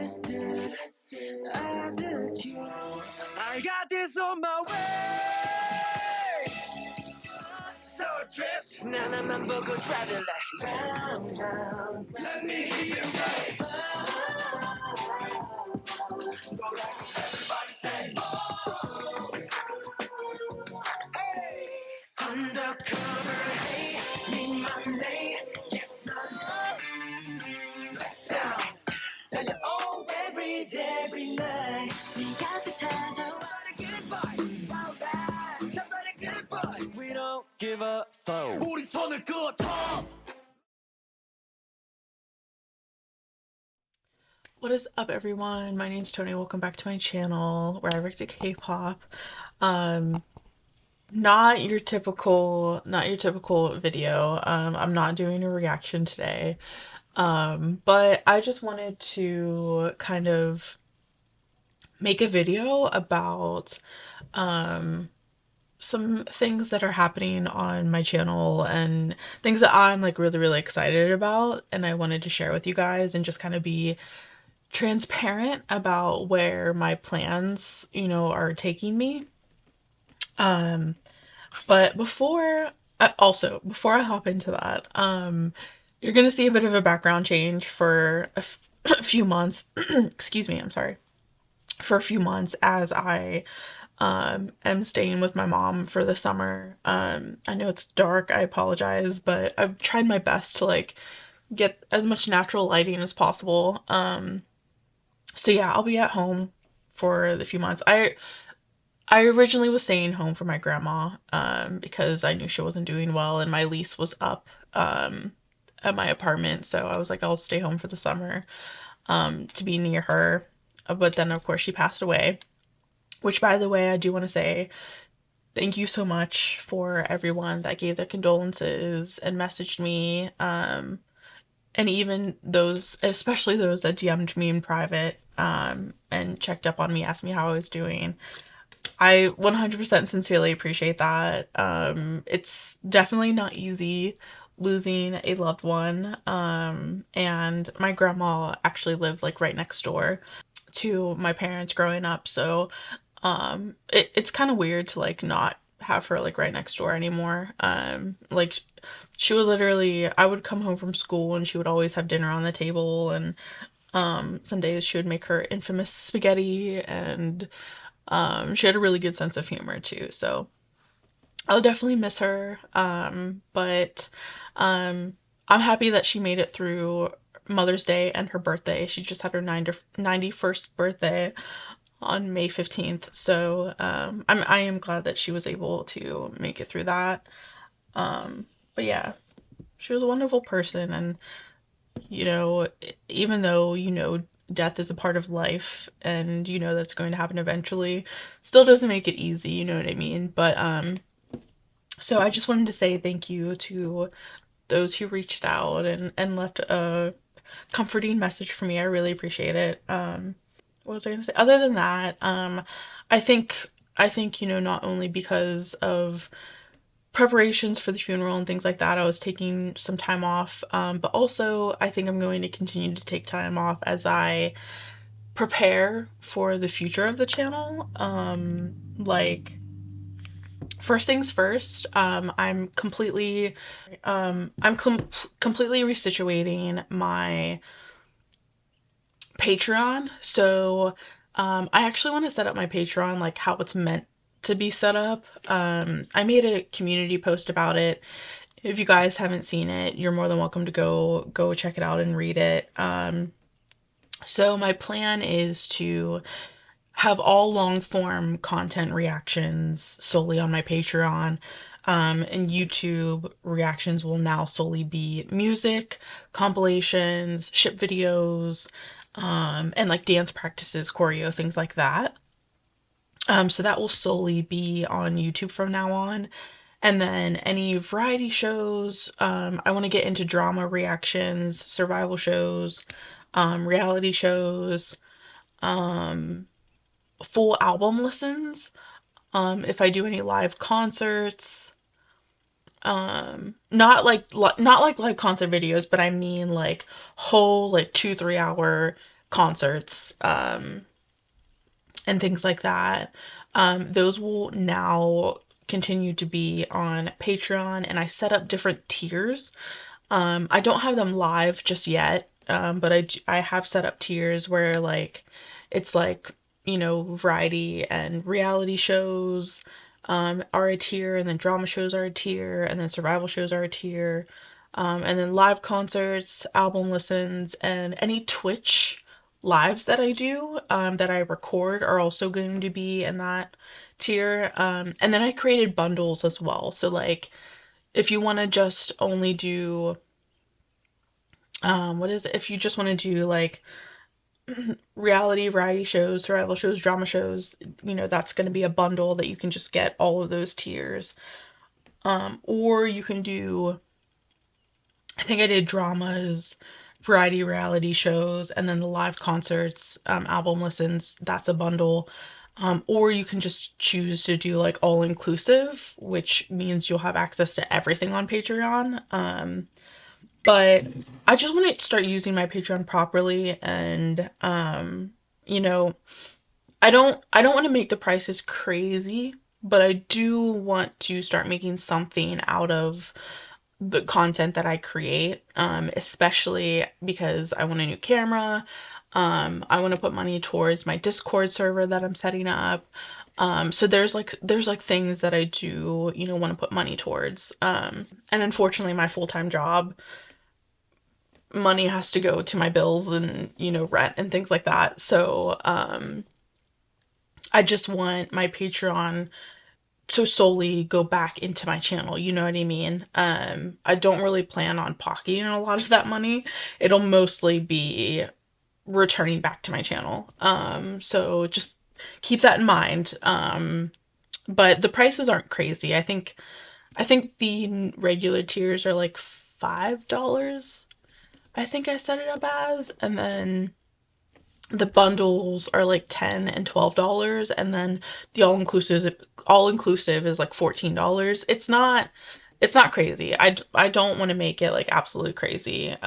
I got this on my way. So drift. 나나만 보고 driving like round, round. Let me hear you say. Everybody say oh. Hey. Undercover, hey, need my name. Yes, no, no. Back down. Tell you all every day, every night. We got the time. We don't give a fuck. 우리 손을 그어줘. What is up, everyone? My name's Tony. Welcome back to my channel where I react to K-pop. Not your typical video. I'm not doing a reaction today. But I just wanted to kind of make a video about some things that are happening on my channel and things that I'm like really excited about, and I wanted to share with you guys and just kind of be transparent about where my plans, are taking me. But before I hop into that, you're gonna see a bit of a background change for a few months. Excuse me, I'm sorry. For a few months as I am staying with my mom for the summer. I know it's dark, I apologize, but I've tried my best to like get as much natural lighting as possible. So yeah, I'll be at home for the few months. I originally was staying home for my grandma because I knew she wasn't doing well and my lease was up at my apartment. So I was like, I'll stay home for the summer to be near her. But then, of course, she passed away, which, by the way, I do want to say thank you so much for everyone that gave their condolences and messaged me. And even those, especially those that DM'd me in private and checked up on me, asked me how I was doing. I 100% sincerely appreciate that. It's definitely not easy losing a loved one. And my grandma actually lived like right next door to my parents growing up. So it's kind of weird to like not have her like right next door anymore. Like she would literally, I would come home from school and she would always have dinner on the table, and some days she would make her infamous spaghetti, and she had a really good sense of humor too. So I'll definitely miss her. But I'm happy that she made it through Mother's Day and her birthday. She just had her 91st birthday on May 15th. So I am glad that she was able to make it through that. But yeah, she was a wonderful person, and even though death is a part of life and that's going to happen eventually, still doesn't make it easy, you know what I mean? But so I just wanted to say thank you to those who reached out and left a comforting message for me. I really appreciate it. What was I gonna say? Other than that, I think not only because of preparations for the funeral and things like that, I was taking some time off, but also I think I'm going to continue to take time off as I prepare for the future of the channel. Like, first things first, I'm completely resituating my Patreon. So I actually want to set up my Patreon like how it's meant to be set up. I made a community post about it. If you guys haven't seen it, you're more than welcome to go check it out and read it. So my plan is to have all long form content reactions solely on my Patreon. And YouTube reactions will now solely be music, compilations, ship videos, and like dance practices, choreo, things like that. So that will solely be on YouTube from now on. And then any variety shows, I want to get into drama reactions, survival shows, reality shows, full album listens. If I do any live concerts, not like live concert videos, but I mean like whole like 2-3 hour concerts, and things like that. Those will now continue to be on Patreon, and I set up different tiers. I don't have them live just yet, but I have set up tiers where like it's like, variety and reality shows are a tier, and then drama shows are a tier, and then survival shows are a tier, and then live concerts, album listens, and any Twitch lives that I do, that I record, are also going to be in that tier. And then I created bundles as well. So like if you want to just only do what is it? If you just want to do like reality, variety shows, survival shows, drama shows, that's going to be a bundle that you can just get all of those tiers. Or you can do, I think I did dramas, variety reality shows, and then the live concerts, album listens. That's a bundle. Or you can just choose to do like all inclusive, which means you'll have access to everything on Patreon. But I just want to start using my Patreon properly, and you know, I don't want to make the prices crazy, but I do want to start making something out of the content that I create, especially because I want a new camera. I want to put money towards my Discord server that I'm setting up. So there's like things that I do, want to put money towards. And unfortunately, my full-time job, money has to go to my bills and, rent and things like that. So I just want my Patreon to solely go back into my channel, you know what I mean? I don't really plan on pocketing a lot of that money. It'll mostly be returning back to my channel. So just keep that in mind. But the prices aren't crazy. I think the regular tiers are like $5. I think I set it up as, and then the bundles are like $10 and $12, and then the all inclusive is like $14. It's not crazy. I don't want to make it like absolutely crazy,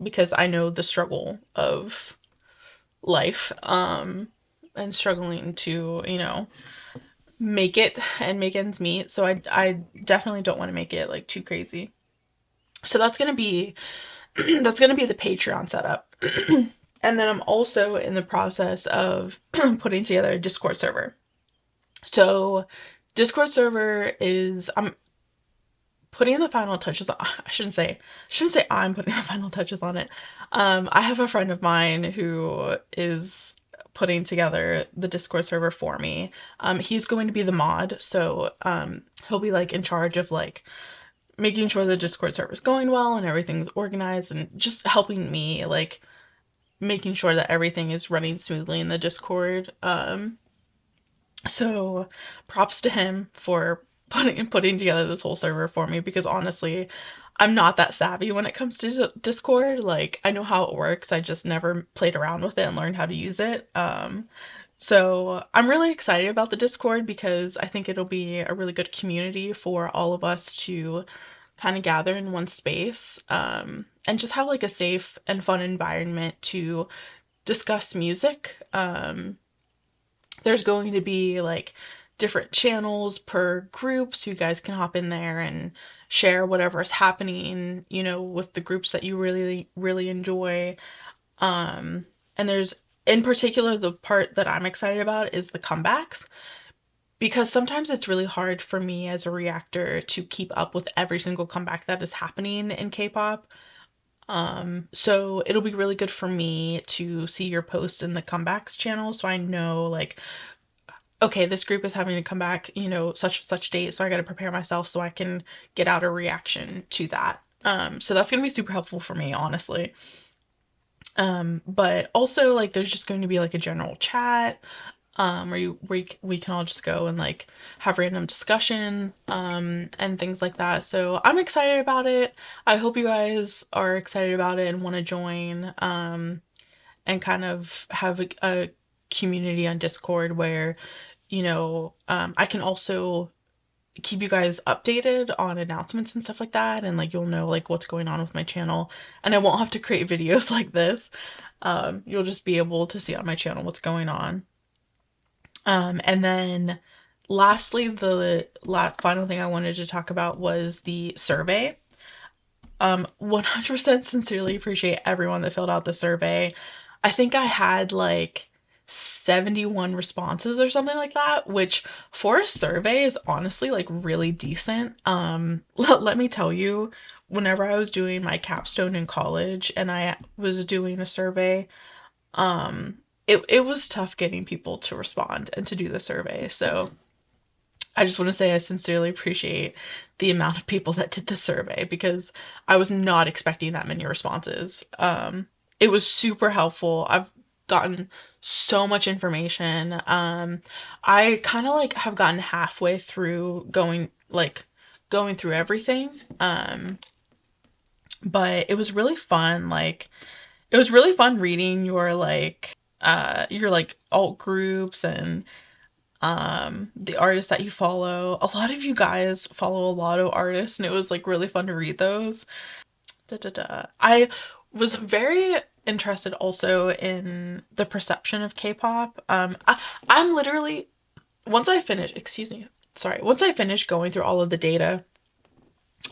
because I know the struggle of life, and struggling to, make it and make ends meet. So I definitely don't want to make it like too crazy. So that's going to be that's going to be the Patreon setup. And then I'm also in the process of putting together a Discord server. So Discord server is, I'm putting the final touches on. I shouldn't say I'm putting the final touches on it. I have a friend of mine who is putting together the Discord server for me. He's going to be the mod, so he'll be like in charge of like making sure the Discord server is going well and everything's organized, and just helping me like making sure that everything is running smoothly in the Discord. So props to him for putting together this whole server for me, because honestly, I'm not that savvy when it comes to Discord. Like I know how it works, I just never played around with it and learned how to use it. So I'm really excited about the Discord because I think it'll be a really good community for all of us to kind of gather in one space, and just have like a safe and fun environment to discuss music. There's going to be like different channels per group, so you guys can hop in there and share whatever's happening, with the groups that you really, really enjoy. And there's, in particular, the part that I'm excited about is the comebacks, because sometimes it's really hard for me as a reactor to keep up with every single comeback that is happening in K-pop. So it'll be really good for me to see your posts in the comebacks channel, so I know like, okay, this group is having to come back, such and such date, so I got to prepare myself so I can get out a reaction to that. So that's going to be super helpful for me, honestly. But also like there's just going to be like a general chat, we can all just go and like have random discussion, and things like that. So I'm excited about it. I hope you guys are excited about it and want to join, and kind of have a community on Discord where, I can also keep you guys updated on announcements and stuff like that, and like you'll know like what's going on with my channel, and I won't have to create videos like this. You'll just be able to see on my channel what's going on. And then lastly, the final thing I wanted to talk about was the survey. 100% sincerely appreciate everyone that filled out the survey. I think I had like 71 responses or something like that, which for a survey is honestly like really decent. Let me tell you, whenever I was doing my capstone in college and I was doing a survey, it was tough getting people to respond and to do the survey. So I just want to say I sincerely appreciate the amount of people that did the survey because I was not expecting that many responses. It was super helpful. I've gotten so much information. I kind of like have gotten halfway through going through everything. But it was really fun. Like it was really fun reading your like alt groups and the artists that you follow. A lot of you guys follow a lot of artists and it was like really fun to read those. Da, da, da. I was very interested also in the perception of K-pop. I'm literally once I finish, excuse me, sorry, once I finish going through all of the data,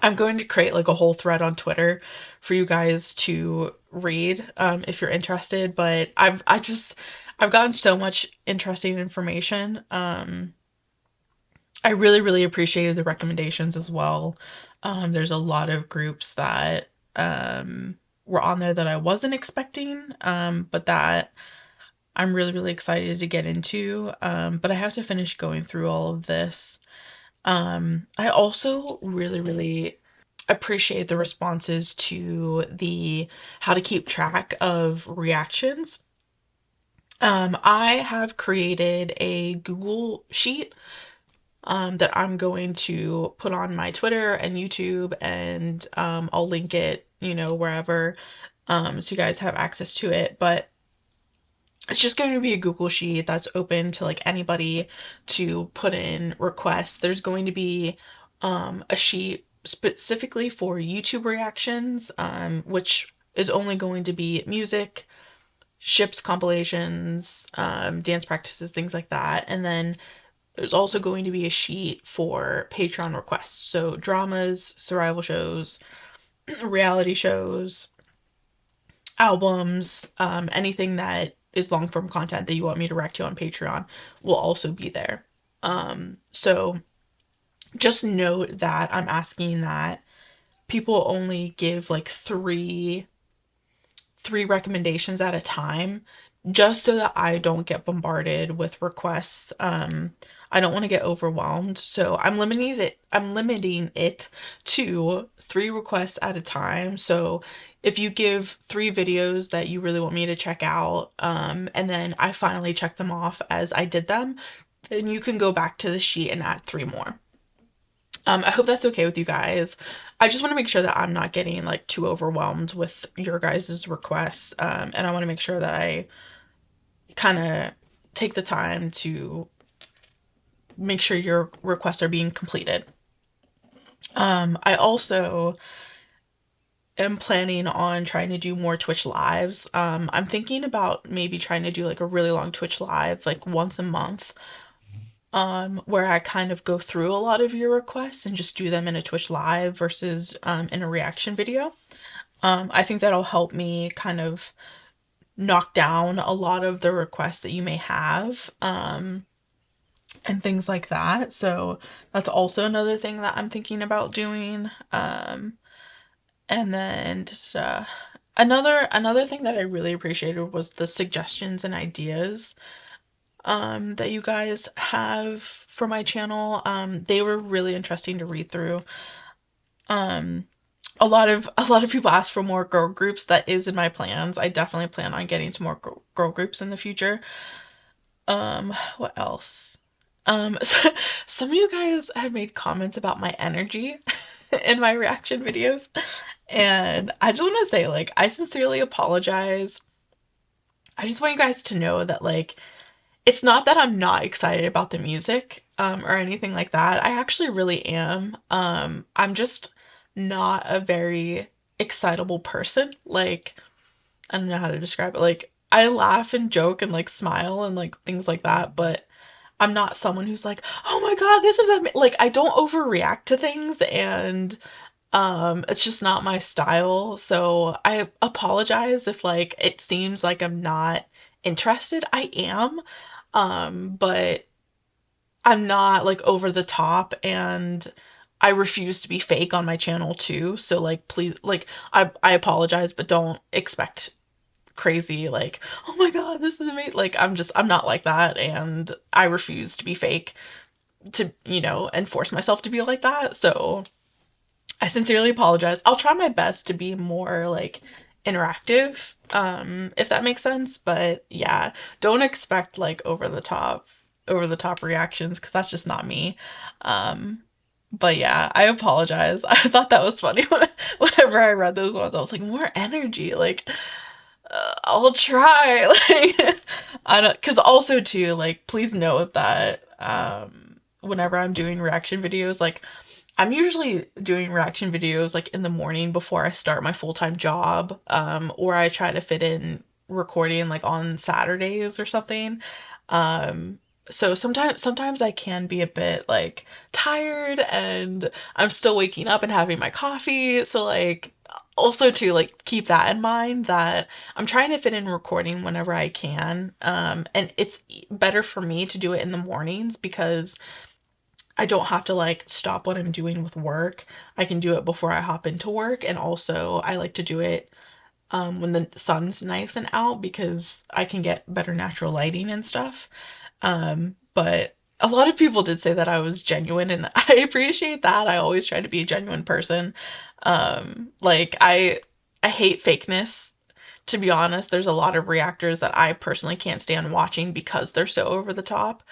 I'm going to create like a whole thread on Twitter for you guys to read if you're interested. But I've gotten so much interesting information. I really, really appreciated the recommendations as well. There's a lot of groups that were on there that I wasn't expecting, but that I'm really, really excited to get into. But I have to finish going through all of this. I also really, really appreciate the responses to the how to keep track of reactions. I have created a Google sheet that I'm going to put on my Twitter and YouTube, and I'll link it, you know, wherever, so you guys have access to it. But it's just going to be a Google sheet that's open to like anybody to put in requests. There's going to be a sheet specifically for YouTube reactions, which is only going to be music, ships, compilations, dance practices, things like that. And then there's also going to be a sheet for Patreon requests. So dramas, survival shows, reality shows, albums, anything that is long form content that you want me to react to on Patreon will also be there. So just note that I'm asking that people only give like three recommendations at a time just so that I don't get bombarded with requests. I don't want to get overwhelmed. So I'm limiting it to three requests at a time. So if you give three videos that you really want me to check out, and then I finally check them off as I did them, then you can go back to the sheet and add three more. I hope that's okay with you guys. I just want to make sure that I'm not getting like too overwhelmed with your guys' requests. And I want to make sure that I kind of take the time to make sure your requests are being completed. I also am planning on trying to do more Twitch lives. I'm thinking about maybe trying to do like a really long Twitch live, like once a month, where I kind of go through a lot of your requests and just do them in a Twitch live versus in a reaction video. I think that'll help me kind of knock down a lot of the requests that you may have, and things like that. So that's also another thing that I'm thinking about doing. And then just another thing that I really appreciated was the suggestions and ideas that you guys have for my channel. They were really interesting to read through. A lot of people ask for more girl groups. That is in my plans. I definitely plan on getting to more girl groups in the future. What else? Some of you guys had made comments about my energy in my reaction videos, and I just want to say, like, I sincerely apologize. I just want you guys to know that, like, it's not that I'm not excited about the music or anything like that. I actually really am. I'm just not a very excitable person. Like, I don't know how to describe it. Like, I laugh and joke and like smile and like things like that, but I'm not someone who's like, oh my God, this is like, I don't overreact to things, and it's just not my style. So I apologize if like it seems like I'm not interested. I am. But I'm not like over the top, and I refuse to be fake on my channel too. So like please, like I apologize, but don't expect crazy like, oh my God, this is amazing. Like I'm not like that, and I refuse to be fake to, and force myself to be like that. So I sincerely apologize. I'll try my best to be more like interactive, if that makes sense. But yeah, don't expect like over the top reactions, because that's just not me. Um, but yeah, I apologize. I thought that was funny whenever I read those ones. I was like, more energy. Like, I'll try. Like, I don't, because also too, like, please note that whenever I'm doing reaction videos, like, I'm usually doing reaction videos like in the morning before I start my full-time job, or I try to fit in recording like on Saturdays or something. Um, so sometimes I can be a bit like tired, and I'm still waking up and having my coffee. So like also to like keep that in mind, that I'm trying to fit in recording whenever I can. And it's better for me to do it in the mornings because I don't have to like stop what I'm doing with work. I can do it before I hop into work. And also, I like to do it when the sun's nice and out, because I can get better natural lighting and stuff. But a lot of people did say that I was genuine, and I appreciate that. I always try to be a genuine person. Like I hate fakeness. To be honest, there's a lot of reactors that I personally can't stand watching because they're so over the top.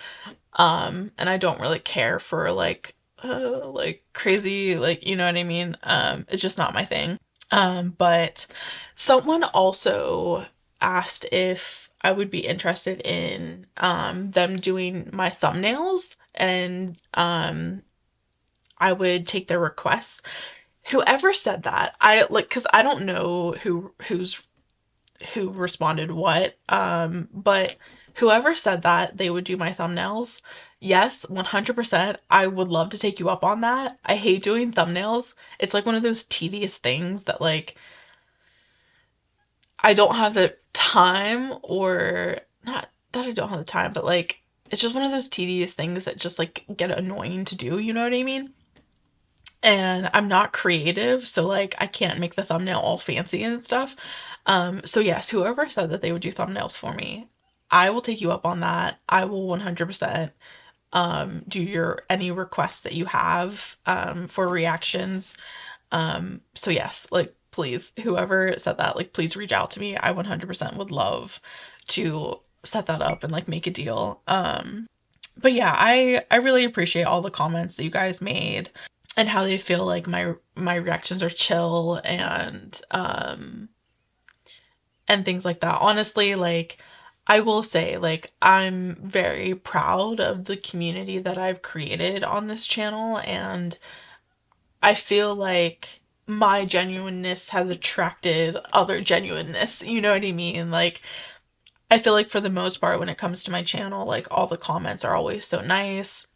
And I don't really care for like crazy, like, you know what I mean? It's just not my thing. But someone also asked if I would be interested in them doing my thumbnails, and I would take their requests. Whoever said that, I like, cuz I don't know who responded what. But whoever said that they would do my thumbnails, yes, 100%. I would love to take you up on that. I hate doing thumbnails. It's like one of those tedious things that like I don't have the time, or not that I don't have the time, but like it's just one of those tedious things that just like get annoying to do, you know what I mean? And I'm not creative, so like I can't make the thumbnail all fancy and stuff. So yes, whoever said that they would do thumbnails for me, I will take you up on that. I will 100% do your any requests that you have for reactions. So yes, like please, whoever said that, like please reach out to me. I 100% would love to set that up and like make a deal. But yeah, I really appreciate all the comments that you guys made, and how they feel like my reactions are chill, and things like that. Honestly, like I will say, like I'm very proud of the community that I've created on this channel, and I feel like my genuineness has attracted other genuineness. You know what I mean? Like I feel like for the most part when it comes to my channel, like all the comments are always so nice.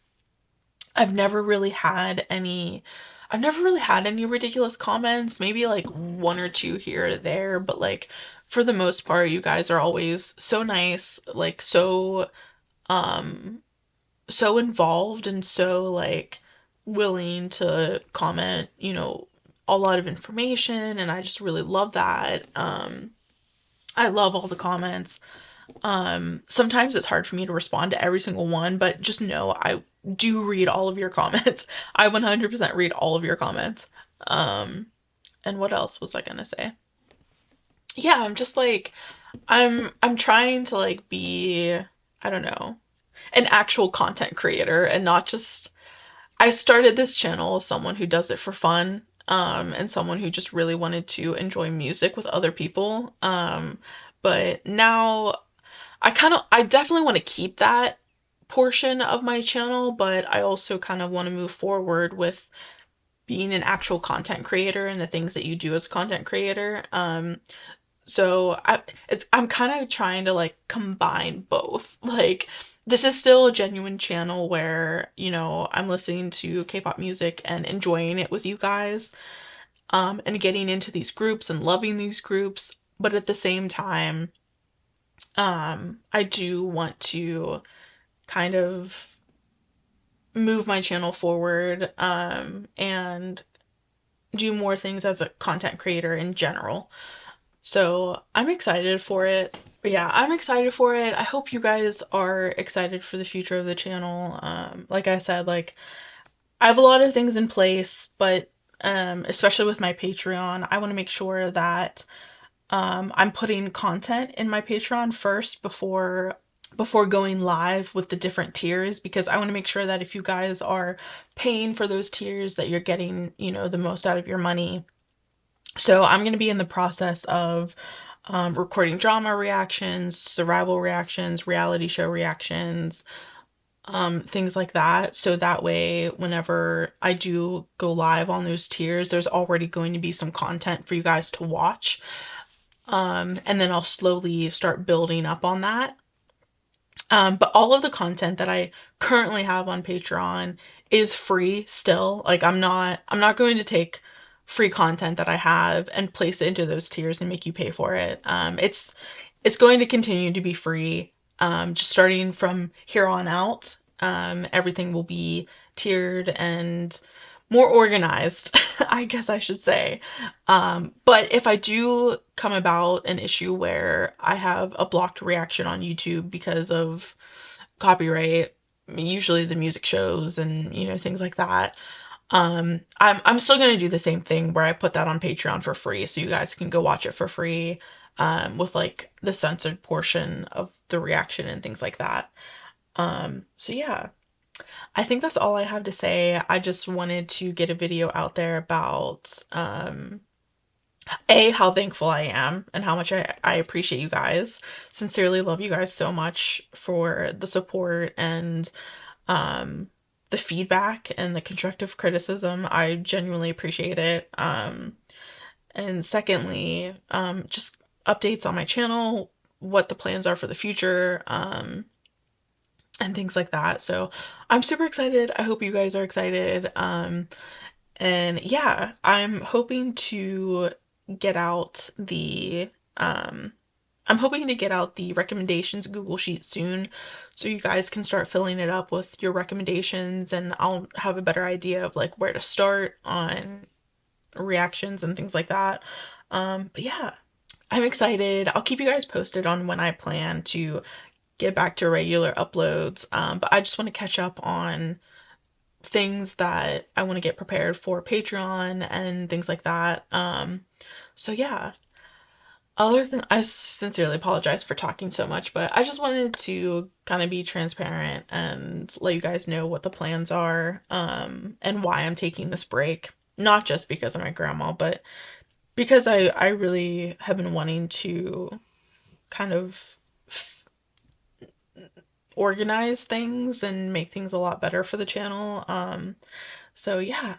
I've never really had any I've never really had any ridiculous comments, maybe like one or two here or there, but like for the most part you guys are always so nice, like um so involved and so like willing to comment, a lot of information, and I just really love that. I love all the comments. Sometimes it's hard for me to respond to every single one, but just know I do read all of your comments. I 100% read all of your comments. Um, and what else was I gonna say? Yeah, I'm just like I'm trying to like be, I don't know, an actual content creator, and not just I started this channel as someone who does it for fun, and someone who just really wanted to enjoy music with other people. But now I definitely want to keep that portion of my channel, but I also kind of want to move forward with being an actual content creator and the things that you do as a content creator. I'm kind of trying to like combine both. Like this is still a genuine channel where, you know, I'm listening to K-pop music and enjoying it with you guys, and getting into these groups and loving these groups. But at the same time, I do want to kind of move my channel forward, and do more things as a content creator in general. So I'm excited for it. But yeah, I'm excited for it. I hope you guys are excited for the future of the channel. Like I said, like I have a lot of things in place, but especially with my Patreon, I want to make sure that I'm putting content in my Patreon first before going live with the different tiers, because I want to make sure that if you guys are paying for those tiers that you're getting, you know, the most out of your money. So I'm going to be in the process of recording drama reactions, survival reactions, reality show reactions, things like that. So that way, whenever I do go live on those tiers, there's already going to be some content for you guys to watch. And then I'll slowly start building up on that. But all of the content that I currently have on Patreon is free still. Like I'm not going to take free content that I have and place it into those tiers and make you pay for it. It's going to continue to be free. Just starting from here on out, everything will be tiered and more organized, I guess I should say. But if I do come about an issue where I have a blocked reaction on YouTube because of copyright, usually the music shows and, you know, things like that, I'm still gonna do the same thing where I put that on Patreon for free, so you guys can go watch it for free, with like the censored portion of the reaction and things like that. So yeah, I think that's all I have to say. I just wanted to get a video out there about A, how thankful I am and how much I appreciate you guys. Sincerely love you guys so much for the support and um the feedback and the constructive criticism. I genuinely appreciate it. And secondly, just updates on my channel, what the plans are for the future, and things like that. So I'm super excited. I hope you guys are excited. And yeah, I'm hoping to get out the um I'm hoping to get out the recommendations Google Sheet soon, so you guys can start filling it up with your recommendations, and I'll have a better idea of like where to start on reactions and things like that. But yeah, I'm excited. I'll keep you guys posted on when I plan to get back to regular uploads. But I just want to catch up on things that I want to get prepared for Patreon and things like that. So yeah. Other than, I sincerely apologize for talking so much, but I just wanted to kind of be transparent and let you guys know what the plans are, and why I'm taking this break. Not just because of my grandma, but because I really have been wanting to kind of organize things and make things a lot better for the channel. So yeah.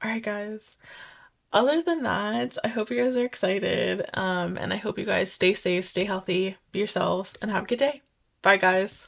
All right, guys. Other than that, I hope you guys are excited. And I hope you guys stay safe, stay healthy, be yourselves, and have a good day. Bye, guys.